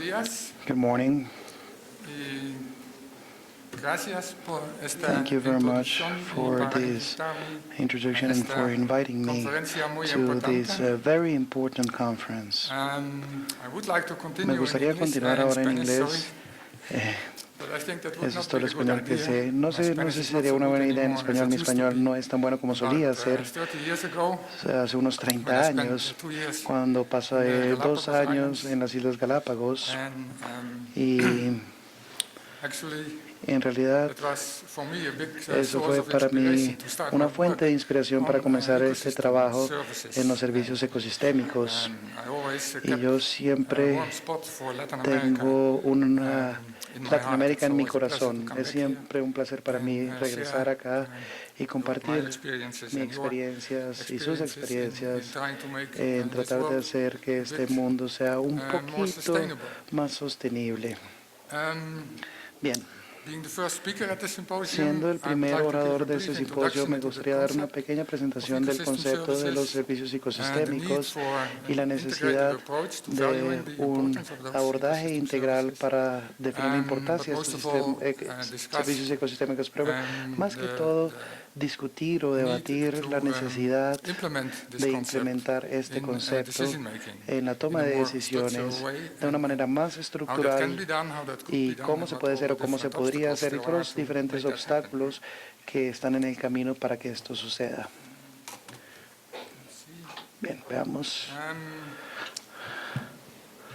días. Good morning. Y gracias por esta Thank you very much introducción for y para this invitarme introduction and esta for inviting me conferencia muy to this importante. very important conference. I would like to Me continue in gustaría English, continuar in ahora en Spanish, sorry, inglés. but I think that would Eso es not todo be el a good español que idea. sé. No My sé Spanish si is not sería so una good buena idea en anymore as español. it Mi used to español be. no es tan bueno como solía About ser. 30 years ago, Hace unos when I 30 spent años, 2 years cuando in the pasé 2 Galapagos años Islands, en las Islas Galápagos, and y actually en realidad it was for me a big eso source fue of para mí inspiration to start my una work fuente de inspiración para on comenzar este ecosystem trabajo services. en los servicios ecosistémicos. I always Y kept yo a siempre warm spot for Latin America tengo una in my heart. Latinoamérica It's en mi always a pleasure to corazón. come Es back here siempre un placer para mí and regresar share acá y my compartir experiences mis and your experiencias y sus experiences in experiencias trying to make en this tratar de world hacer que a este bit mundo sea un more poquito sustainable. más sostenible. Bien. Being the first speaker at the symposium, Siendo el I would primer like to give orador a de brief este simposio, introduction me into the gustaría dar una concept pequeña of presentación del ecosystem concepto de los services servicios and the need ecosistémicos for y la an necesidad integrated approach to de valuing the un importance of those abordaje ecosystem integral services. para definir la But importancia de most estos of all, discuss servicios ecosistémicos, pero más que todo discutir o need debatir la to necesidad implement this de concept implementar este in concepto decision making en la toma in a de more structural decisiones way, de una and manera más how that can estructural be done, how that could y be done, cómo and se what puede all hacer the o cómo se different podría obstacles hacer y there todos are los to diferentes make that happen. obstáculos que están en el camino para que esto suceda. Bien, veamos.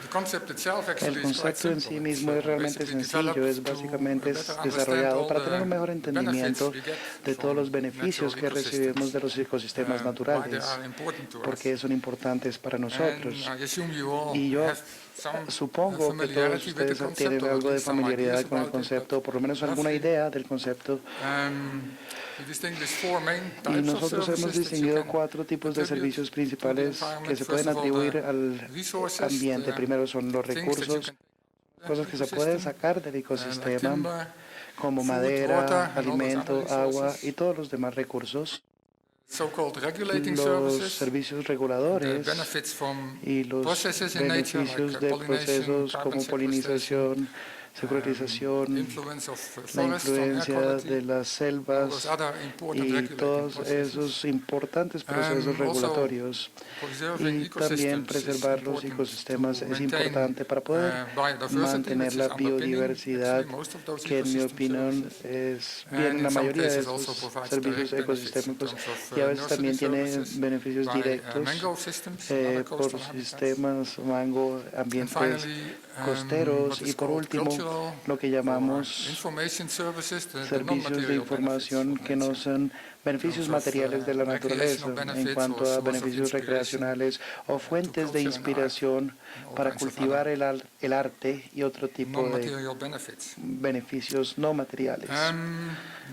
The concept itself El actually is quite concepto en simple. sí mismo es realmente Basically sencillo, es developed to básicamente better understand desarrollado all para tener un the mejor benefits entendimiento we get de todos los from beneficios natural que recibimos de ecosystems, los ecosistemas why they naturales, are important to por us. qué son importantes para And nosotros. I assume you all Y yo have some supongo que todos familiarity with the ustedes concept, tienen or at algo de least some ideas familiaridad con el about it, concepto, but o por lo menos alguna roughly, idea del concepto. we distinguish four main Y types of nosotros hemos services that you distinguido can 4 tipos de attribute servicios to the principales que environment. se First pueden of all, atribuir the al resources, ambiente. Primero son los things that you recursos, can cosas que se pueden ecosystem, sacar del like ecosistema, timber, como food, madera, water, and all those other alimento, agua y resources. todos los demás recursos. So-called regulating Los services, servicios the reguladores benefits from y los processes in nature like beneficios de pollination, procesos carbon como sequestration, polinización, secularización, influence of la forests on air influencia quality, de las all those selvas other important y regulating todos processes. esos importantes procesos Also, regulatorios. preserving Y también ecosystems is preservar los important ecosistemas to es maintain importante para poder biodiversity, mantener which la is underpinning biodiversidad, actually most of those que en mi ecosystem opinión services. viene And en la in some mayoría de cases also estos provides servicios direct benefits in ecosistémicos, terms of y a veces nursery también tiene services beneficios by directos mangrove systems and other por coastal habitats. sistemas mango, And ambientes finally, costeros, what y is por called último cultural lo que or llamamos information services, the servicios de non-material información benefits que from no nature. son beneficios materiales de la naturaleza Recreational en benefits cuanto or a source of beneficios inspiration recreacionales o to fuentes de culture and art inspiración and all para kinds of cultivar other el arte y otro tipo de non-material benefits. beneficios no materiales.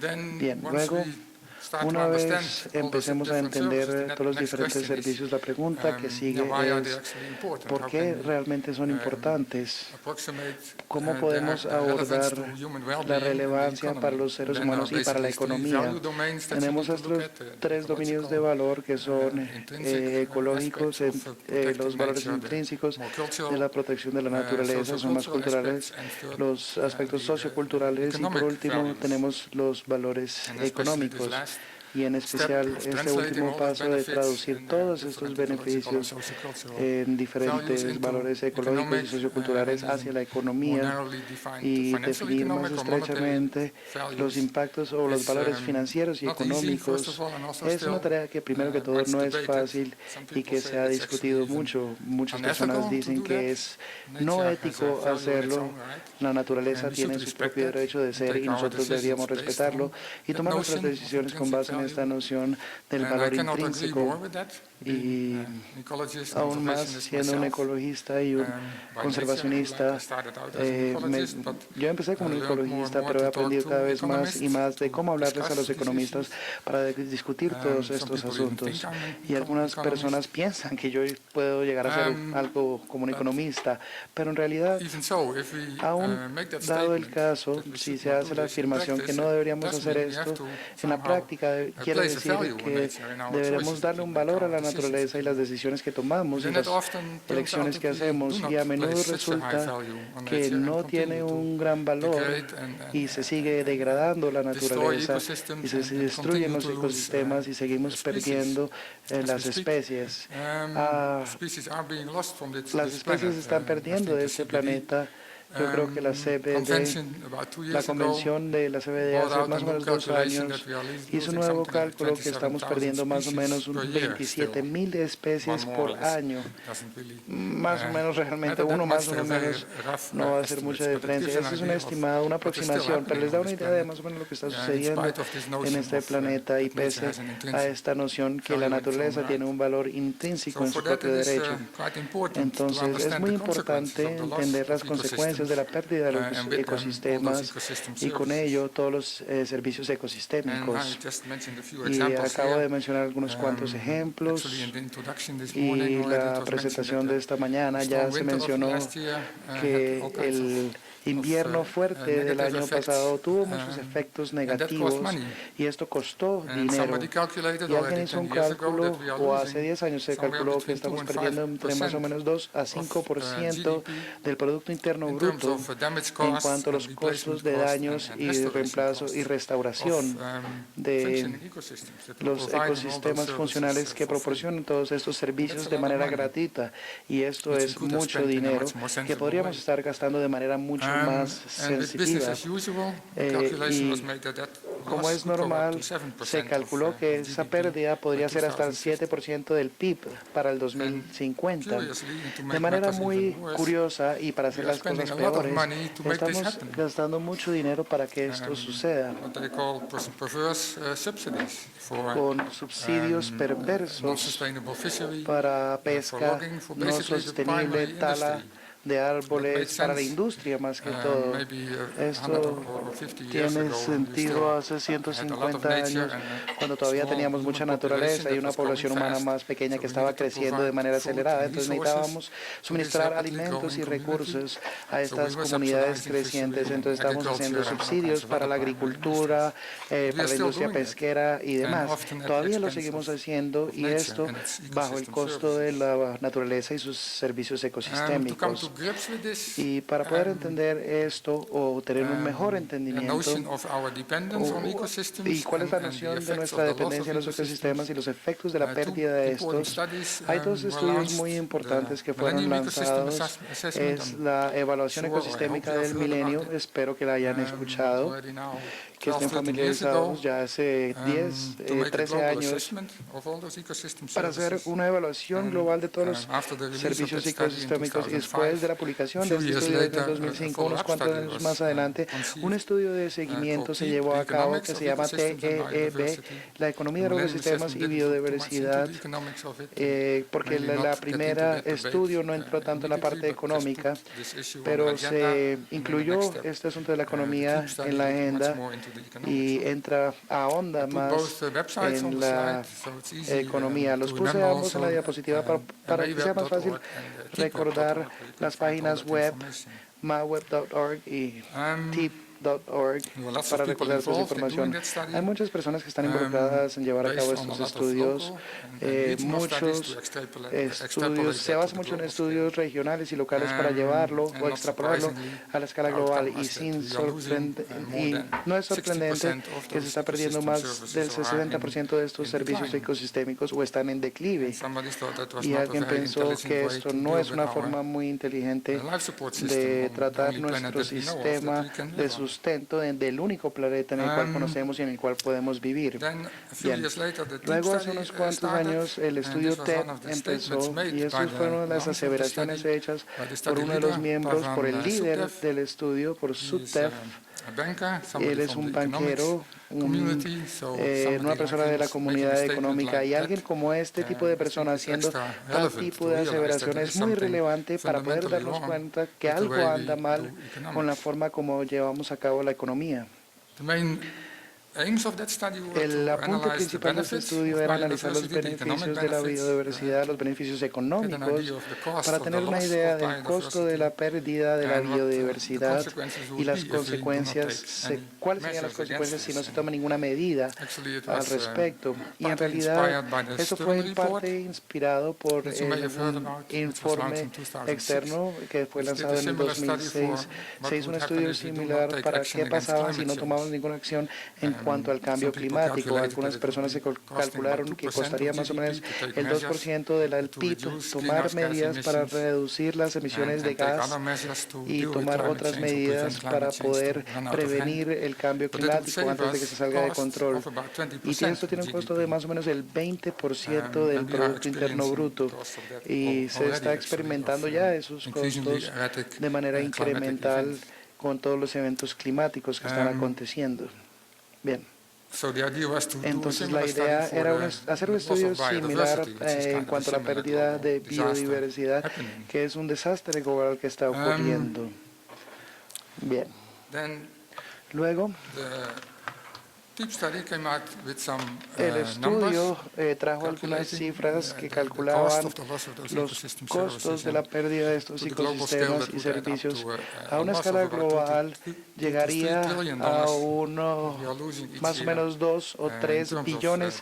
Then Bien, once luego, we start to una understand vez all those empecemos a different services, entender the todos los next diferentes question is, servicios, la pregunta que sigue why are they es actually important? ¿por How qué can we realmente son importantes? approximate ¿Cómo their podemos relevance abordar to human la well-being and the relevancia para economy? los seres Then there humanos are y para la basically three economía? value domains that you Tenemos need to look estos at, 3 dominios de valor que son intrinsic ecológicos, aspects of protecting los valores nature, the intrínsecos more de cultural, la protección de la naturaleza, son más sociocultural culturales, aspects, and third, los aspectos the socioculturales, y por economic último values. tenemos los valores And especially this económicos. last Y en step especial of este translating último all those paso de benefits traducir in todos estos different ecological and beneficios sociocultural en values diferentes into valores ecológicos y economic socioculturales and hacia la more economía narrowly defined y financial definir más economic or monetary estrechamente los values impactos o los is valores financieros y not easy, first of económicos. all, and also Es una still tarea que primero que todo much no es debated. fácil Some y people que say se ha it's discutido actually even mucho. Muchas unethical personas to dicen do que that. es no Nature has a ético value in its hacerlo. own right, La and naturaleza we tiene should su respect propio that derecho de and ser take y our nosotros decisions deberíamos based respetarlo on y that tomar nuestras notion of decisiones con intrinsic base en esta value. noción del And I valor cannot agree more intrínseco. with that, Y being an ecologist, aún más conservationist siendo un myself. ecologista y un By nature, conservacionista, I started out as an ecologist, but yo empecé como un I learned more and ecologista, more pero he to talk aprendido to cada vez más y economists, más de to cómo hablarles a discuss los these economistas issues. para discutir todos Some estos people even think asuntos. I'm Y an algunas personas economist. piensan que yo puedo llegar a ser algo como un But economista, pero en realidad, even so, if we aún make that dado el statement caso, that we si should se not hace do la this in afirmación que practice, no it deberíamos does hacer mean we have esto, to en la somehow práctica quiere place a decir value on que nature in our deberemos choices darle that we un make, valor a our la decisions. naturaleza y las decisiones que tomamos y Then las it often turns out elecciones que that we do hacemos, not y a menudo place such a high resulta value on que nature and no continue tiene to un gran valor degrade y se sigue degradando la destroy naturaleza ecosystems y se and destruyen continue los to lose ecosistemas y seguimos species perdiendo as we las speak. especies. Ah, Species are being lost from las this especies planet. se están I perdiendo think de the este CBD planeta. Yo creo que la CBD, convention about 2 la years ago convención de la CBD brought hace out a más o new menos 2 calculation that años we are hizo un losing nuevo something like cálculo que estamos 27,000 perdiendo más o menos species per year still. 27.000 especies One more or por less año. doesn't really Más o menos realmente, matter that uno much. más, uno They're very menos, rough no va a hacer mucha estimates, but it gives diferencia. an Este es un idea of estimado, una what is still aproximación, pero happening les da on una this idea de planet. más o menos lo que está In sucediendo spite of this en notion este of planeta y that nature pese has an a intrinsic esta noción que la value in its own naturaleza right. tiene un valor intrínseco So en for su that propio it is derecho. quite important to Entonces es understand muy the consequences importante of the loss entender las of consecuencias de la ecosystems pérdida de los and with them all those ecosistemas ecosystem y con services. ello todos los servicios And I ecosistémicos. just mentioned a few Y examples acabo here. de mencionar algunos cuantos Actually, ejemplos in the introduction this morning y already it la was mentioned presentación that de esta mañana the ya strong se winter of mencionó last year had que all kinds el invierno fuerte del negative año effects, pasado tuvo muchos efectos and that cost negativos money. y esto costó And dinero. somebody calculated Y alguien already hizo un 10 years ago cálculo, that we are o hace losing 10 años se somewhere calculó que between 2 estamos and perdiendo entre más o 5% menos 2 a of 5% GDP del Producto Interno in terms Bruto of damage en costs cuanto a and los replacement costos de costs daños and y restoration reemplazo y costs restauración de functioning ecosystems that were los providing all those ecosistemas services funcionales que for free. proporcionan todos estos servicios That's a de lot of manera money, gratuita. Y esto which we es could have mucho spent in a dinero much more que sensible podríamos way. estar gastando de manera mucho más And with business sensitiva. as usual, the calculation was Y made that como loss es could go up normal, to 7% se calculó que of esa GDP pérdida podría by ser hasta el 2050. 7% del PIB para el 2050. Curiously, and to De make manera matters muy even worse, curiosa y para hacer we are las cosas spending a lot of peores, money to make this estamos happen. gastando mucho dinero para que esto suceda, What they call perverse subsidies for con subsidios perversos non-sustainable fishery, para for pesca logging, for no basically the sostenible, primary tala industry. de árboles, makes para la sense. industria más que todo. Maybe 100 Esto or 50 years tiene ago, sentido hace had a lot of 150 nature años, and a cuando todavía small teníamos human mucha population naturaleza y that una was growing población humana fast. más pequeña So que we estaba needed to creciendo de provide manera food acelerada. and Entonces resources necesitábamos to this suministrar rapidly alimentos y growing community. recursos a So we estas were comunidades subsidizing crecientes. fishery, Entonces estamos haciendo agriculture, and all kinds subsidios of para other la primary agricultura, industries. We are para la still industria doing that, pesquera y and demás. often at the Todavía lo expense seguimos of haciendo y nature esto and its bajo el ecosystem costo de services. la naturaleza y sus servicios To come to ecosistémicos. grips with this, Y para poder entender esto o tener un mejor the entendimiento, notion of our dependence on ¿y ecosystems cuál es la and the noción de effects nuestra of the loss dependencia of en los ecosistemas ecosystems, y los efectos de la two pérdida de important estos? studies Hay dos were estudios launched. muy importantes que The fueron Millennium Ecosystem lanzados. Assessment, Es I'm la evaluación sure or I ecosistémica hope you del have heard about milenio. it. Espero que la hayan escuchado, Already now que 12, estén 13 years ago, familiarizados ya hace 10, to make a 13 global años assessment of all those ecosystem para hacer services. una evaluación global de todos los After the release of servicios that study in ecosistémicos y después 2005, de la publicación a de few este years estudio en later, a 2005, unos follow-up cuantos study años was más adelante, un estudio de seguimiento se llevó a cabo que se llama TEEB, la economía de los ecosistemas y biodiversidad, porque la primera estudio no entró tanto en la parte económica, pero se incluyó este asunto de la economía en la agenda y entra ahonda más en la economía. Los puse ambos en la diapositiva para que sea más fácil recordar las páginas web, maweb.org y tip.org para recordar esta información. Hay muchas personas que están involucradas en llevar a cabo estos estudios. Muchos estudios, se basa mucho en estudios regionales y locales para llevarlo o extrapolarlo a la escala global y no es sorprendente que se está perdiendo más del 60% de estos servicios ecosistémicos o están en declive. Y alguien pensó que esto no es una forma muy inteligente de tratar nuestro sistema de sustento del único planeta en el cual conocemos y en el cual podemos vivir. Bien. Luego, hace unos cuantos años, el estudio TED empezó y esas fueron una de las aseveraciones hechas por uno de los miembros, por el líder del estudio, por SUTEF. Él es un banquero, una persona de la comunidad económica, y alguien como este tipo de persona haciendo tal tipo de aseveración es muy relevante para poder darnos cuenta que algo anda mal con la forma como llevamos a cabo la economía. El apunte principal de este estudio era analizar los beneficios de la biodiversidad, los beneficios económicos, para tener una idea del costo de la pérdida de la biodiversidad y las consecuencias, cuáles serían las consecuencias si no se toma ninguna medida al respecto. Y en realidad, esto fue en parte inspirado por un informe externo que fue lanzado en el 2006. Se hizo un estudio similar para qué pasaba si no tomábamos ninguna acción en cuanto al cambio climático. Algunas personas se calcularon que costaría más o menos el 2% del PIB tomar medidas para reducir las emisiones de gas y tomar otras medidas para poder prevenir el cambio climático antes de que se salga de control. Y esto tiene un costo de más o menos el 20% del Producto Interno Bruto. Y se está experimentando ya esos costos de manera incremental con todos los eventos climáticos que están aconteciendo. Bien. Entonces la idea era hacer un estudio similar en cuanto a la pérdida de biodiversidad, que es un desastre global que está ocurriendo. Bien. Luego, el estudio trajo algunas cifras que calculaban los costos de la pérdida de estos ecosistemas y servicios. A una escala global llegaría a más o menos 2 o 3 billones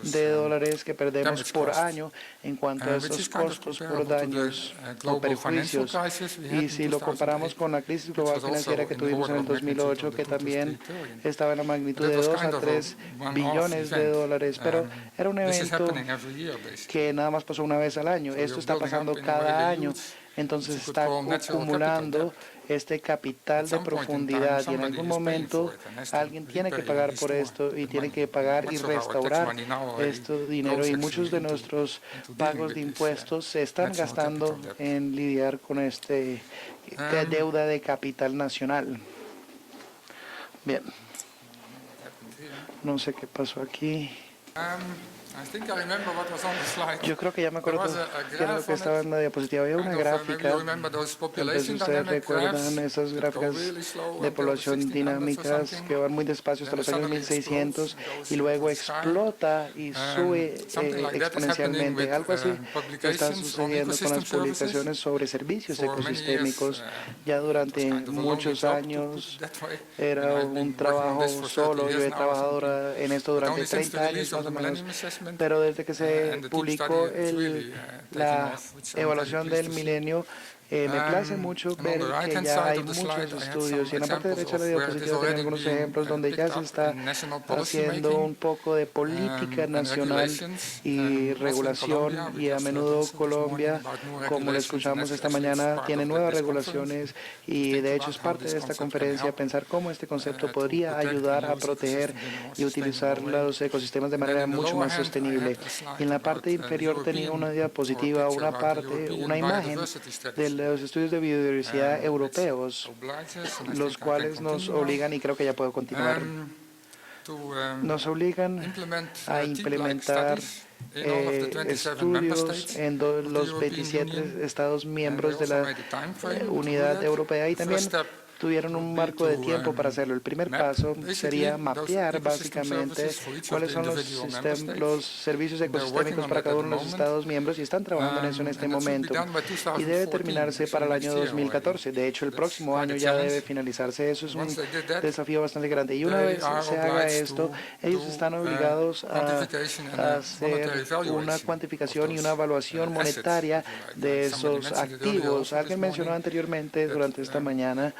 de dólares que perdemos por año en cuanto a esos costos por daños o perjuicios. Y si lo comparamos con la crisis global financiera que tuvimos en el 2008, que también estaba en la magnitud de 2 a 3 billones de dólares, pero era un evento que nada más pasó una vez al año. Esto está pasando cada año, entonces está acumulando este capital de profundidad y en algún momento alguien tiene que pagar por esto y tiene que pagar y restaurar este dinero, y muchos de nuestros pagos de impuestos se están gastando en lidiar con este deuda de capital nacional. Bien. No sé qué pasó aquí. Yo creo que ya me acuerdo qué era lo que estaba en la diapositiva. Había una gráfica, tal vez ustedes recuerdan esas gráficas de población dinámicas que van muy despacio hasta los años 1600 y luego explota y sube exponencialmente. Algo así está sucediendo con las publicaciones sobre servicios ecosistémicos. Ya durante muchos años era un trabajo solo. Yo he trabajado en esto durante 30 años más o menos. Pero desde que se publicó la evaluación del milenio, me place mucho ver que ya hay muchos estudios, y en la parte derecha de la diapositiva tienen algunos ejemplos donde ya se está haciendo un poco de política nacional y regulación, y a menudo Colombia, como lo escuchamos esta mañana, tiene nuevas regulaciones, y de hecho es parte de esta conferencia pensar cómo este concepto podría ayudar a proteger y utilizar los ecosistemas de manera mucho más sostenible. Y en la parte inferior tenía una diapositiva, una imagen de los estudios de biodiversidad europeos, los cuales nos obligan, y creo que ya puedo continuar, nos obligan a implementar estudios en los 27 Estados miembros de la Unidad Europea, y también tuvieron un marco de tiempo para hacerlo. El primer paso sería mapear básicamente cuáles son los servicios ecosistémicos para cada uno de los Estados miembros, y están trabajando en eso en este momento. Y debe terminarse para el año 2014. De hecho, el próximo año ya debe finalizarse. Eso es un desafío bastante grande. Y una vez se haga esto, ellos están obligados a hacer una cuantificación y una evaluación monetaria de esos activos. Alguien mencionó anteriormente durante esta mañana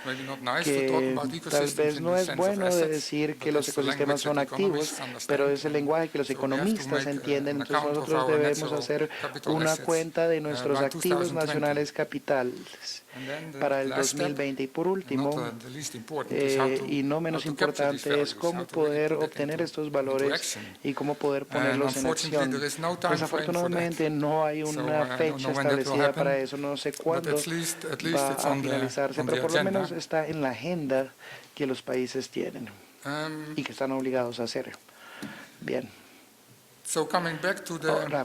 que tal vez no es bueno de decir que los ecosistemas son activos, pero es el lenguaje que los economistas entienden. Entonces nosotros debemos hacer una cuenta de nuestros activos nacionales capitales para el 2020. Y por último, y no menos importante, es cómo poder obtener estos valores y cómo poder ponerlos en acción. Desafortunadamente no hay una fecha establecida para eso, no sé cuándo va a finalizarse, pero por lo menos está en la agenda que los países tienen y que están obligados a hacer. Bien. Ahora,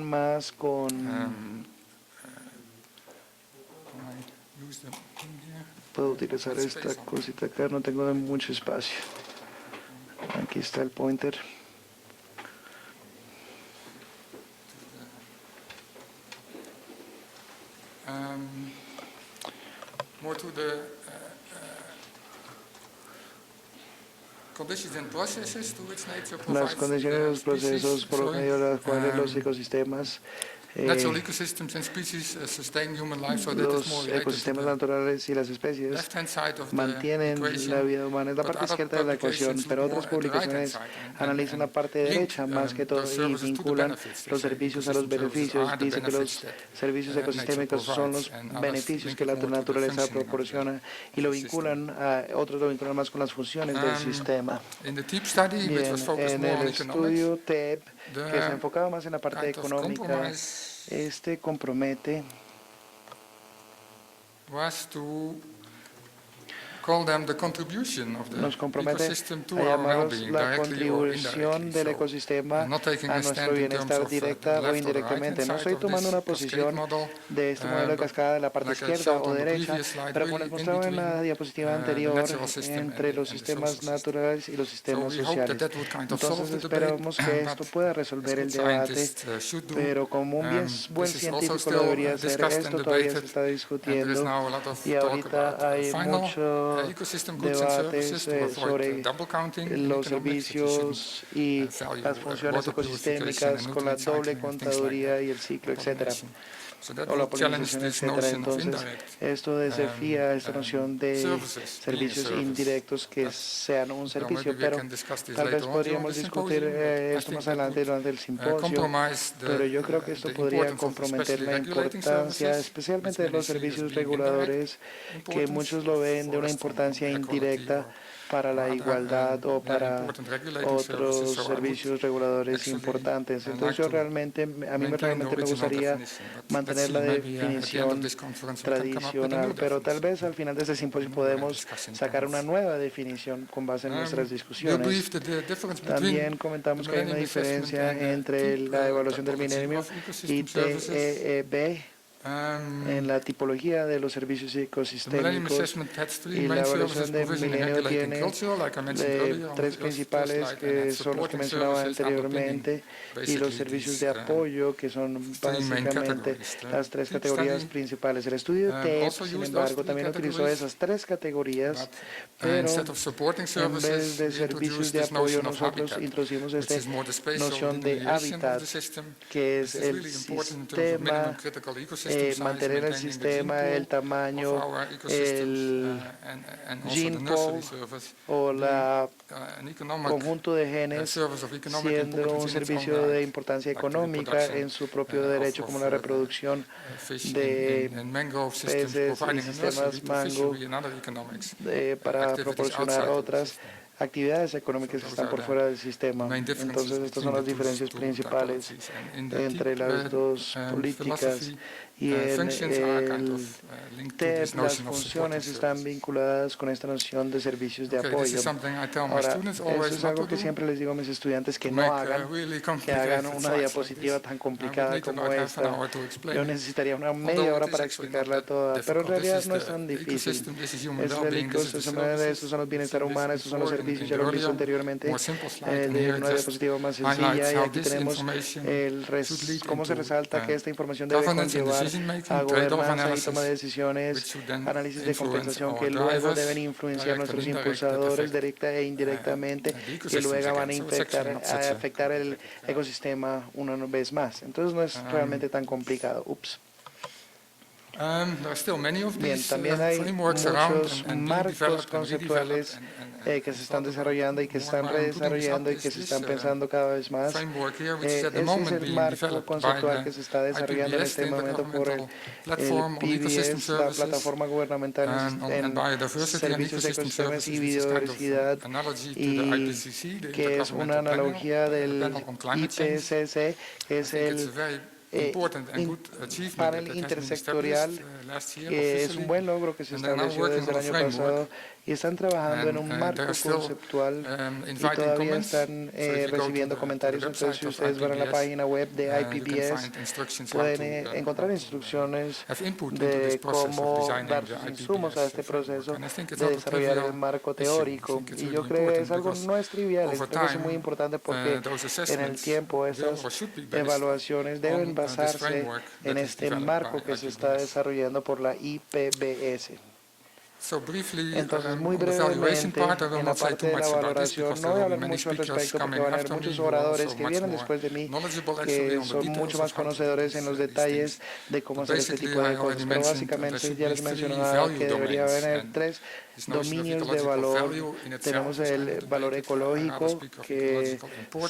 colaboran más con... Puedo utilizar esta cosita acá, no tengo mucho espacio. Aquí está el pointer. More to the conditions and processes to which nature provides. Las condiciones y los procesos por medio de los cuales los ecosistemas Natural ecosystems and species sustain human life, so that is more los related ecosistemas to the naturales y las especies left-hand side of the mantienen equation, la vida humana. Es la but parte other izquierda de la ecuación, publications pero look otras more at the right-hand publicaciones side analizan la parte link, derecha más que todo those y services to the vinculan benefits. They los say servicios a los ecosystem services beneficios. are the Dice que los benefits that, servicios nature ecosistémicos son provides, los and others beneficios link que it la more to the naturaleza functioning of proporciona y lo system. vinculan otros lo vinculan más con las funciones del sistema. In the TEEP study, which Bien, was focused en more el on economics, estudio TEP, que se the enfocaba más en la parte kind of económica, compromise compromete was to call them the contribution of the nos compromete ecosystem to a our llamarlos well-being, la directly or contribución indirectly. del So, ecosistema not taking a a stand nuestro in terms bienestar of directa the o left or the indirectamente. right-hand No estoy side of tomando this una cascade posición model, de este modelo de but cascada de la parte like I izquierda showed o on the derecha, previous slide, pero como really les in mostraba en between la diapositiva the anterior, natural system entre and los the sistemas social system. naturales y los So sistemas we hope sociales. that would kind of solve Entonces the debate, esperamos que esto but pueda as resolver el good debate, scientists should do, pero como un buen this is also científico lo still debería hacer, discussed and esto todavía se debated, está and there is discutiendo now a lot of y talk ahorita about hay final mucho ecosystem goods and services debates to avoid sobre double counting in los economics, that you shouldn't servicios y value las funciones water purification ecosistémicas and con la nutrient doble cycling and things like contaduría that, y el ciclo, etcétera, pollination. So that o la will challenge polinización, this etcétera. notion of Entonces, indirect esto desafía esta noción de services, being a servicios service. indirectos que But, sean un well, servicio, maybe we pero can discuss this tal vez later on during podríamos the discutir symposium, but I esto think más that adelante would durante el simposio, compromise pero yo creo que esto the podría importance of comprometer especially la regulating importancia, services, especialmente which de los many see as servicios being indirect reguladores, que importance muchos lo ven de una for importancia equality indirecta or para la other, igualdad o para important regulating otros services. So I would servicios reguladores actually importantes. like Entonces yo to realmente, a mí maintain the realmente me original gustaría definition, but let's mantener see, la maybe, at the end of definición this conference we can come up with a new tradicional, pero tal definition. vez al final de este simposio New way of podemos discussing sacar una things. nueva definición con base en nuestras We discusiones. believe that the difference between También comentamos the que hay una Millennium Assessment diferencia and the entre TEEP la evaluación del typology milenio of y ecosystem services. TEB en la tipología de los servicios The Millennium ecosistémicos, Assessment had three y la main evaluación services: de provisioning and milenio regulating tiene culture, like I mentioned earlier on tres the first principales slide, and que had son los que supporting mencionaba services underpinning anteriormente, y los basically servicios these de apoyo, que son three main básicamente categories. The las tres TEEP categorías study principales. El estudio TEP, also sin used embargo, those también three utilizó categories, esas tres categorías, but pero instead of supporting en vez services, de we servicios introduced de this apoyo, notion of nosotros habitat, introducimos which esta is more the spatial noción de delineation of hábitat, the system, que which es is el really important in terms of minimum sistema, critical ecosystem size, mantener el maintaining the gene sistema, el pool of tamaño, our ecosystems, el and also gene the nursery pool service, o la an economic conjunto de genes, service of economic siendo un importance in its own servicio de right, importancia like the económica reproduction en su propio of derecho, como la reproducción fish de in mangrove systems, peces y providing a nursery sistemas to mango, fishery and other economics para activities proporcionar outside of the otras system. actividades económicas que So están those por are fuera del the sistema. main differences Entonces, estas son between las the diferencias two principales typologies. And in the entre TEEP, las dos políticas, philosophy, y en functions are kind el of linked to TEP this las notion of supporting funciones están services. vinculadas con esta noción de servicios de Okay, this apoyo. is something I tell my Ahora, students eso always es not algo to que do, siempre les digo a mis estudiantes que to no make hagan, really que hagan complicated una slides like diapositiva this. tan I would complicada need como about half an esta. hour to explain Yo it. necesitaría una Although media hora it is para actually not explicarla that toda, pero en difficult. This realidad is no es the tan difícil. ecosystem, this is human Es el well-being, this is the ecosistema, estos services. son los We've bienestar seen this humanos, estos son los before servicios, in ya the lo hemos visto earlier, anteriormente more simple slide, and de here una just diapositiva más highlights sencilla, y how aquí this tenemos information should lead cómo se into resalta que esta información debe governance and conllevar decision-making, a trade-off gobernanza y toma de analysis, decisiones, which should then análisis de influence compensación our que luego drivers, deben influenciar direct and nuestros indirect, that impulsadores affect directa e indirectamente, the que ecosystems luego van a, again. So it's actually not such a afectar el ecosistema una vez más. Entonces no es realmente tan complicado. There are still many of Bien, these también hay frameworks around muchos and being marcos developed and conceptuales redeveloped que se están desarrollando y que se están redesarrollando y que se están pensando cada vez más. framework here, which is at the Ese es moment el being marco developed by conceptual que se está the desarrollando en IPBES, este the momento por el Intergovernmental Platform on Ecosystem PBS, la Services, plataforma gubernamental and en biodiversity and servicios de ecosystem ecosistemas services, y which is kind of biodiversidad, analogy to the y IPCC, the que es una Intergovernmental analogía del Panel on Climate Change. IPCC, que es I think it's a el very panel intersectorial es un buen logro que se estableció desde el año pasado y están trabajando en un marco conceptual y todavía están recibiendo comentarios. Entonces, si ustedes van a la página web de IPBS, pueden encontrar instrucciones de cómo dar sus insumos a este proceso de desarrollar el marco teórico. Y yo creo que es algo no es trivial, creo que es muy importante porque en el tiempo estas evaluaciones deben basarse en este marco que se está desarrollando por la IPBS. Entonces, muy brevemente, en la parte de la valoración, no voy a hablar mucho al respecto porque van a haber muchos oradores que vienen después de mí que son mucho más conocedores en los detalles de cómo hacer este tipo de cosas. Pero básicamente ya les mencionaba que debería haber 3 dominios de valor. Tenemos el valor ecológico que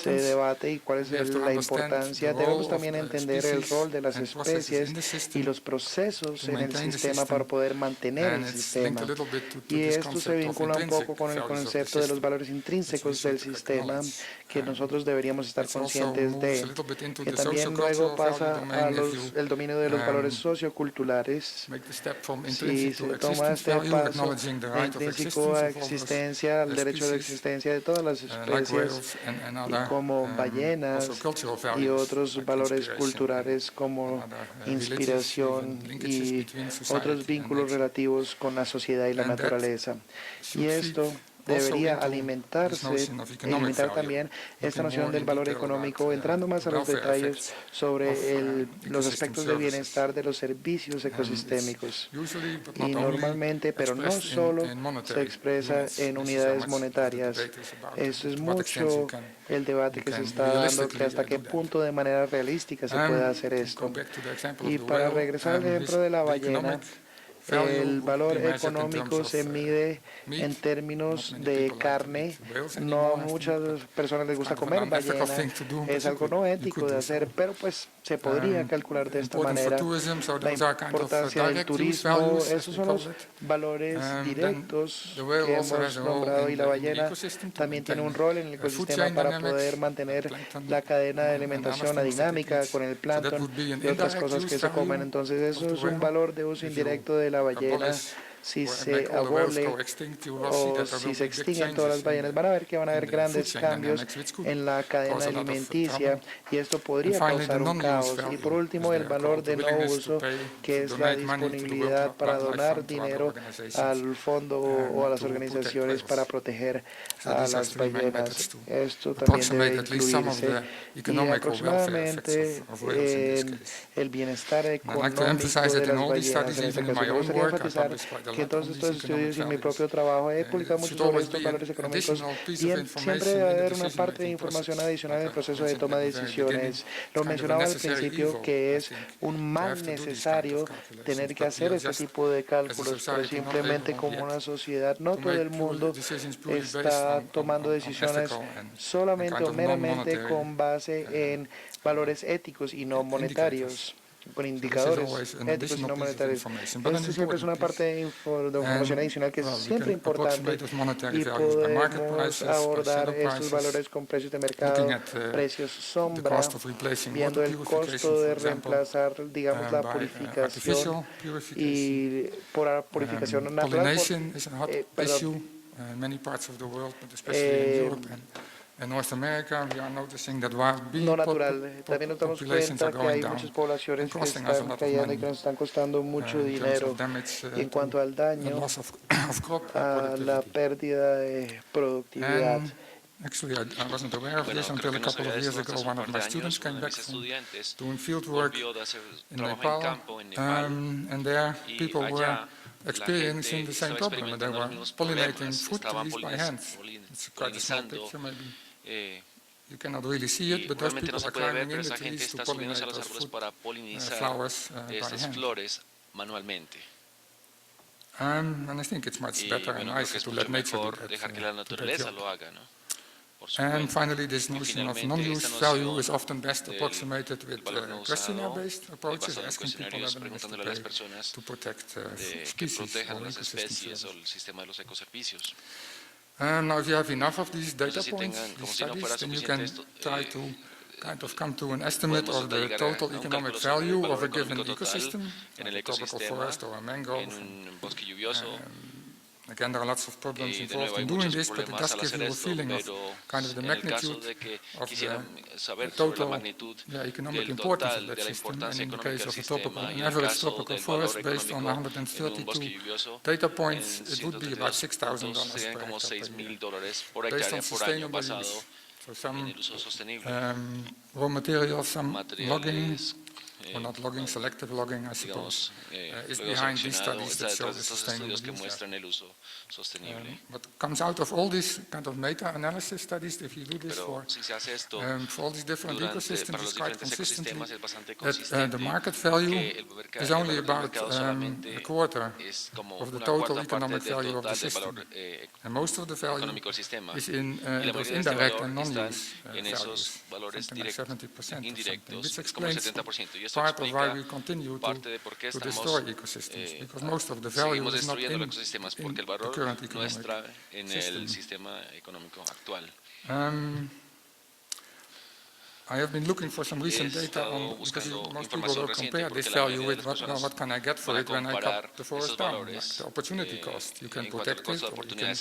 se debate y cuál es la importancia. Debemos también entender el rol de las especies y los procesos en el sistema para poder mantener el sistema. Y esto se vincula un poco con el concepto de los valores intrínsecos del sistema que nosotros deberíamos estar conscientes de, que también luego pasa al dominio de los valores socioculturales. Si se toma este paso intrínseco a existencia, al derecho de existencia de todas las especies, y como ballenas y otros valores culturales como inspiración y otros vínculos relativos con la sociedad y la naturaleza. Y esto debería alimentar también esta noción del valor económico, entrando más a los detalles sobre los aspectos de bienestar de los servicios ecosistémicos. Y normalmente, pero no solo, se expresa en unidades monetarias. Eso es mucho el debate que se está dando, que hasta qué punto de manera realística se puede hacer esto. Y para regresar al ejemplo de la ballena, el valor económico se mide en términos de carne. No a muchas personas les gusta comer ballena, es algo no ético de hacer, pero pues se podría calcular de esta manera. La importancia del turismo, esos son los valores directos que hemos nombrado, y la ballena también tiene un rol en el ecosistema para poder mantener la cadena de alimentación, la dinámica con el plancton y otras cosas que se comen. Entonces eso es un valor de uso indirecto de la ballena. Si se abole o si se extinguen todas las ballenas, van a ver que van a haber grandes cambios en la cadena alimenticia y esto podría causar un caos. Y por último, el valor de no uso, que es la disponibilidad para donar dinero al fondo o a las organizaciones para proteger a las ballenas. Esto también debe incluirse. Y aproximadamente el bienestar económico de las ballenas. En este caso, me gustaría enfatizar que en todos estos estudios y en mi propio trabajo he publicado mucho sobre estos valores económicos y siempre debe haber una parte de información adicional en el proceso de toma de decisiones. Lo mencionaba al principio que es un mal necesario tener que hacer este tipo de cálculos, pero simplemente como una sociedad, no todo el mundo está tomando decisiones solamente o meramente con base en valores éticos y no monetarios, con indicadores éticos y no monetarios. Esto siempre es una parte de información adicional que es siempre importante y podemos abordar estos valores con precios de mercado, precios sombra, viendo el costo de reemplazar, digamos, la purificación y por purificación natural, no natural. También nos damos cuenta que hay muchas poblaciones que están cayendo y que nos están costando mucho dinero. Y en cuanto al daño, a la pérdida de productividad. Actually, I wasn't aware of this until a couple of years ago. One of my students came back from doing field work in Nepal, and there people were experiencing the same problem. They were pollinating fruit trees by hand. It's quite a small picture, maybe. You cannot really see it, but those people are climbing in the trees to pollinate those fruit flowers by hand. And I think it's much better and nicer to let nature do that. And finally, this notion of non-use value is often best approximated with questionnaire-based approaches, asking people whether they wish to pay to protect species or ecosystems. Now, if you have enough of these data points, these studies, then you can try to kind of come to an estimate of the total economic value of a given ecosystem, like a tropical forest or a mangrove. Again, there are lots of problems involved in doing this, but it does give you a feeling of kind of the magnitude of the total economic importance of that system. And in the case of an average tropical forest based on 132 data points, it would be about $6,000 per hectare per year, based on sustainable use. So some raw materials, some logging, or not logging, selective logging, I suppose, is behind these studies that show the sustainable use. What comes out of all these kind of meta-analysis studies, if you do this for all these different ecosystems, it's quite consistently that the market value is only about a quarter of the total economic value of the system. And most of the value is in those indirect and non-use values, something like 70% or something, which explains part of why we continue to destroy ecosystems, because most of the value is not in the current economic system. I have been looking for some recent data on, because most people will compare this value with what can I get for it when I cut the forest down, like the opportunity cost. You can protect it, or you can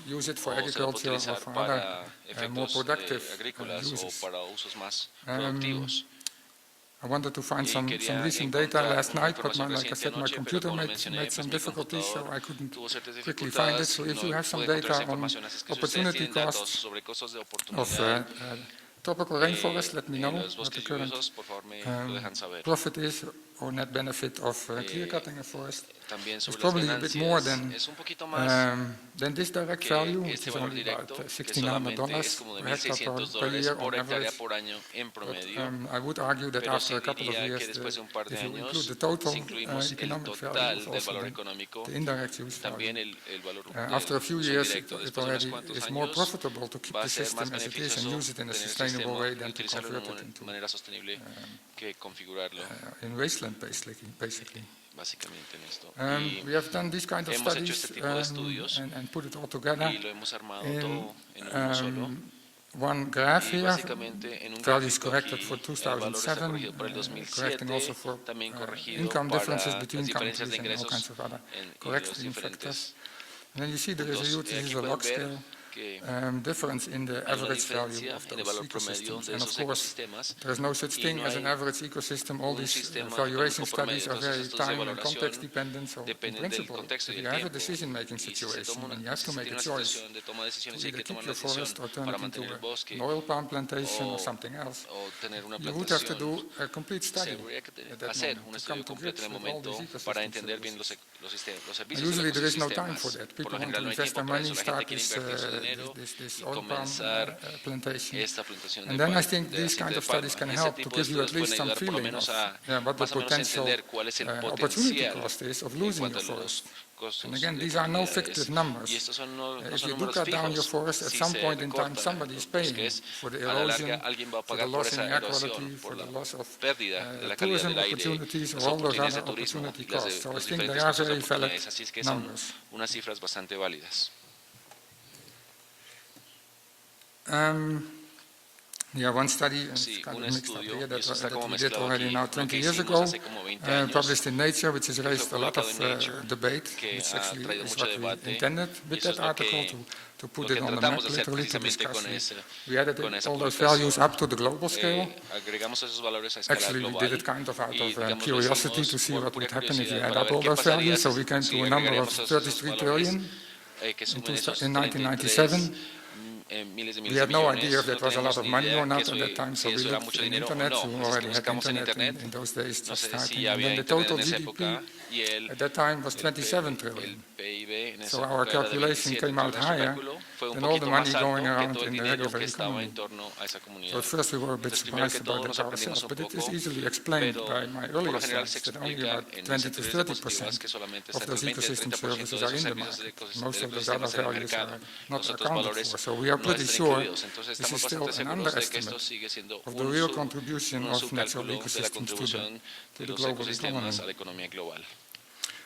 use it for agriculture or for other more productive uses. I wanted to find some recent data last night, but like I said, my computer made some difficulties, so I couldn't quickly find it. So if you have some data on opportunity costs of tropical rainforest, let me know what the current profit is or net benefit of clear-cutting a forest. It's probably a bit more than this direct value, which is only about $1,600 per hectare per year on average. But I would argue that after a couple of years, if you include the total economic value, also the indirect use value, after a few years, it already is more profitable to keep the system as it is and use it in a sustainable way than to convert it into in wasteland, basically. We have done these kind of studies and put it all together in one graph here, values corrected for 2007, correcting also for income differences between countries and all kinds of other correcting factors. And then you see there is a log scale difference in the average value of those ecosystems. And of course, there is no such thing as an average ecosystem. All these valuation studies are very time and context dependent. So in principle, if you have a decision-making situation and you have to make a choice to either keep your forest or turn it into an oil palm plantation or something else, you would have to do a complete study at that moment to come to grips with all these ecosystem services. Usually there is no time for that. People want to invest their money, start this oil palm plantation. And then I think these kind of studies can help to give you at least some feeling of what the potential opportunity cost is of losing your forest. And again, these are no fictive numbers. If you do cut down your forest, at some point in time somebody is paying for the erosion, for the loss in air quality, for the loss of tourism opportunities, or all those other opportunity costs. So I think they are very valid numbers. One study, it's kind of mixed up here, that we did already now 20 years ago, published in Nature, which has raised a lot of debate, which actually is what we intended with that article, to put it on the map, literally, to discuss it. We added all those values up to the global scale. Actually, we did it kind of out of curiosity to see what would happen if you add up all those values, so we came to a number of 33 trillion in 1997. We had no idea if that was a lot of money or not at that time, so we looked on the internet. We already had internet in those days just starting. And then the total GDP at that time was 27 trillion. So our calculation came out higher than all the money going around in the regular economy. So at first we were a bit surprised about that ourselves, but it is easily explained by my earlier slides that only about 20 to 30% of those ecosystem services are in the market. Most of those other values are not accounted for. So we are pretty sure this is still an underestimate of the real contribution of natural ecosystems to the global economy.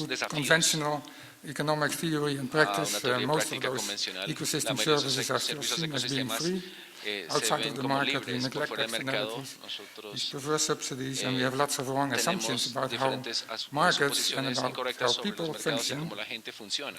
dos desafíos conventional economic theory and a una practice, teoría most of práctica those convencional. ecosystem La mayoría de services esos are still servicios de seen as being ecosistemas free. se Outside ven of the como market, we libres por neglect fuera del mercado. externalities, we Nosotros prefer subsidies, and we have lots of wrong assumptions tenemos about how diferentes markets and suposiciones about incorrectas how sobre los people mercados y function. cómo la gente funciona.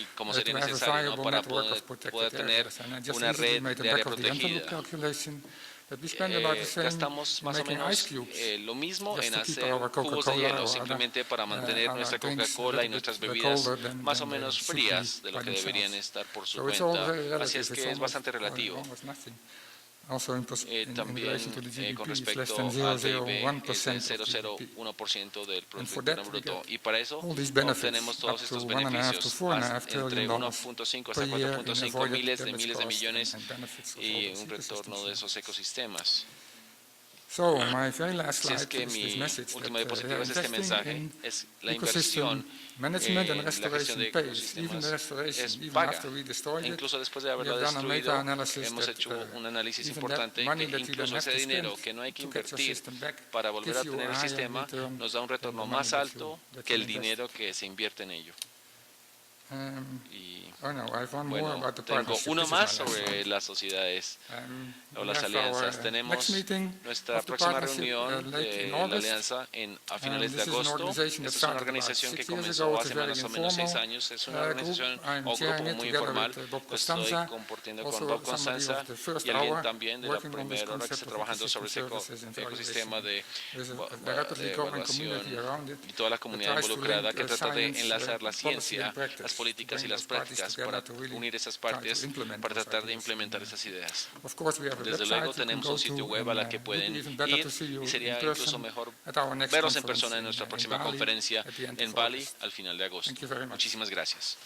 y como sería necesario, ¿no? Para poder tener una red de área protegida. Gastamos más o menos lo mismo en hacer cubos de hielo, simplemente para mantener nuestra Coca-Cola y nuestras bebidas más o menos frías de lo que deberían estar por su cuenta. Así es que es bastante relativo. también con respecto al PIB es de 0,01% del Producto Interno Bruto. Y para eso obtenemos todos estos beneficios entre 1.5 hasta 4.5 miles de millones y un retorno de esos ecosistemas. Así es que mi última diapositiva es este mensaje, es la inversión en la gestión de ecosistemas es paga. Incluso después de haberlo destruido, hemos hecho un análisis importante que incluso ese dinero que no hay que invertir para volver a tener el sistema nos da un retorno más alto que el dinero que se invierte en ello. Y bueno, tengo uno más sobre las sociedades o las alianzas. Tenemos nuestra próxima reunión de la alianza a finales de agosto. Esta es una organización que comenzó hace más o menos 6 años. Es una organización o grupo muy informal. Estoy compartiendo con Bob Constanza y alguien también de la primera hora que está trabajando sobre ese ecosistema de evaluación y toda la comunidad involucrada que trata de enlazar la ciencia, las políticas y las prácticas para unir esas partes para tratar de implementar esas ideas. Desde luego tenemos un sitio web a la que pueden ir y sería incluso mejor verlos en persona en nuestra próxima conferencia en Bali al final de agosto. Muchísimas gracias.